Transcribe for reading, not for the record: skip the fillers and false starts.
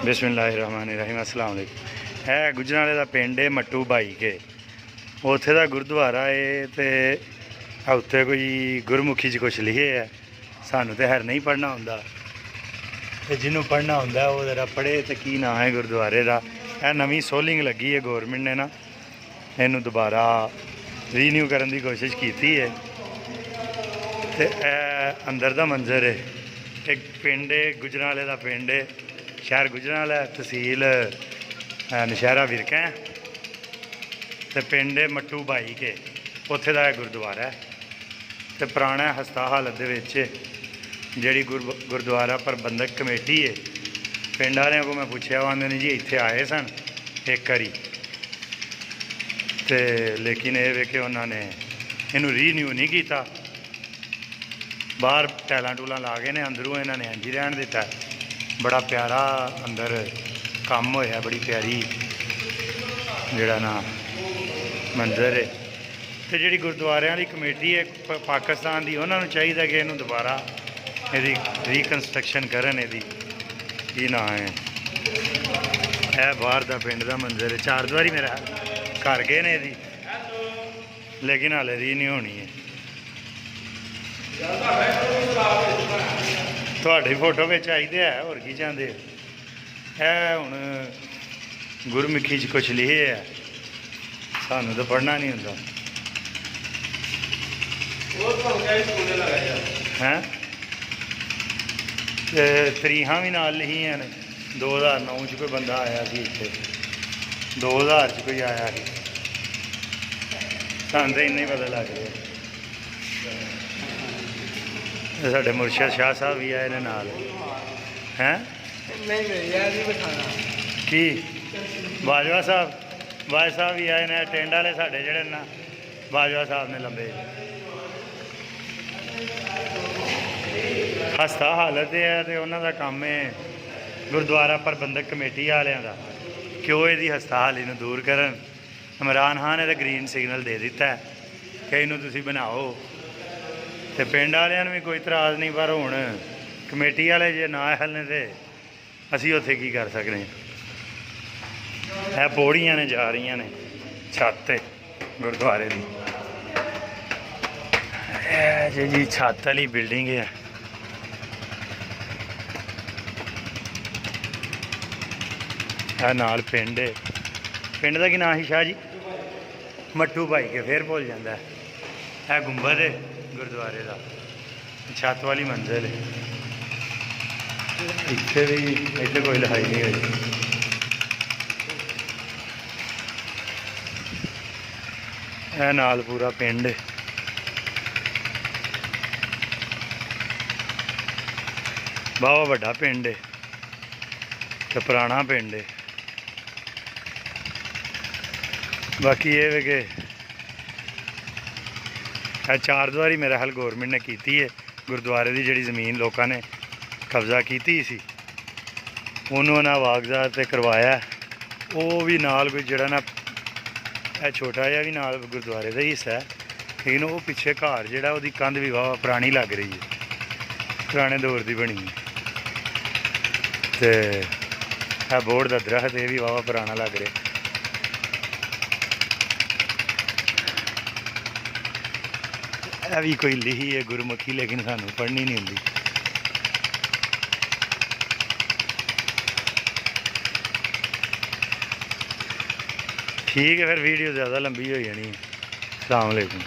बिस्मिल्लाहिर्रहमानिर्रहीम अस्सलाम वालेकुम। है गुजराले का पिंड है मट्टू भाई के, उत्थे का गुरुद्वारा है तो उत्थे कोई गुरमुखी च कुछ लिखे है, सानू तो खैर नहीं पढ़ना होंदा, ते जिन्हों पढ़ना होंदा वो जरा पढ़े। तो की नाम है गुरुद्वारे का? यह नवी सोलिंग लगी है गौरमेंट ने ना, इनू दोबारा रीन्यू करने की कोशिश की है। तो अंदर का मंजर है, एक पिंड है गुजराले का पिंड है, शहर गुजराला है, तहसील नशहरा विरका है, तो पिंड है मट्टू भाई के, उत्थे का गुरुद्वारा है। तो पुराना हस्ता हालत जी गुरुद्वारा प्रबंधक कमेटी है, पिंड वालों को मैं पूछा, वो आते जी इत्थे आए सन एक बारी, तो लेकिन ये वे कि उन्होंने इनू रीन्यू नहीं किया, बाहर टैलां टूलां ला गए ने, अंदरों इन्होंने इंज ही रहन दिता। बड़ा प्यारा अंदर काम होया, बड़ी प्यारी जड़ा ना मंजर है। तो जी गुरुद्वारे वाली कमेटी है पाकिस्तान की, उन्होंने चाहिए कि इनू दोबारा यदि रिकनस्ट्रक्शन करन। यदी ना है यह बाहर का पिंड का मंजर है, 4 द्वारी मेरा घर गए ने यदि, लेकिन हाले रीन्यू होनी है। थोड़ी फोटो में चाहिए है, और की चाहते है? हुण गुरमुखी च कुछ लिखे है, सानू तो पढ़ना नहीं होंदा हैं। तरीखा भी नाल लिखियां ने, 2009 च कोई बंदा आया सी इत्थे, 2000 च कोई आया सी, सानू तो इन्ना ही पता लग गया। साढ़े मुर्शद शाह साहब भी आए नाल हैं, की बाजवा साहब भी आए ने, टेंड वाले साढ़े जड़े ना बाजवा साहब ने लंबे हस्ता हालत है। तो उन्हों का काम है गुरुद्वारा प्रबंधक कमेटी वालों का कि वो यदी हस्ता हाली दूर करन। इमरान खान ने तो ग्रीन सिग्नल दे दिता है कि इनू तुसी बनाओ, तो पिंड वालियां भी कोई इतराज़ नहीं, पर हुण कमेटी वाले जे ना हलने तो असी उत्थे की कर सकते हैं। है पौड़ियां ने जा रही ने छत गुरुद्वारे की, जी छत वाली बिल्डिंग है। नाल पिंड है, पिंड का की नाम है शाह जी? मट्टू भाई के, फिर भुल जाता है। यह गुंबद है गुरुद्वारे का, छत वाली मंजिल है। इतने भी इतने कोई लिखाई नहीं हुई। यह नाल पूरा पिंड है, बहुत बड़ा पिंड है, तो पुराना पिंड है। बाकी ये वे कि 4 द्वारी मेरा हाल गौरमेंट ने की है, गुरुद्वारे की जी जमीन लोगों ने कब्जा की सी, उन्होंने कागजात करवाया। वो भी नाल कोई जड़ा ना छोटा जहा भी नाल गुरुद्वारे का हिस्सा है, लेकिन वो पिछे घर जड़ा वो कंध भी वाह पुरानी लग रही है, पुराने दौर की बनी है। तो बोर्ड का दरख्त ये भी वाह पुराना लग रहा। यह भी कोई लिखी है गुरमुखी, लेकिन सानू पढ़नी नहीं होंगी। ठीक है, फिर वीडियो ज़्यादा लंबी हो जानी है। अस्सलाम वालेकुम।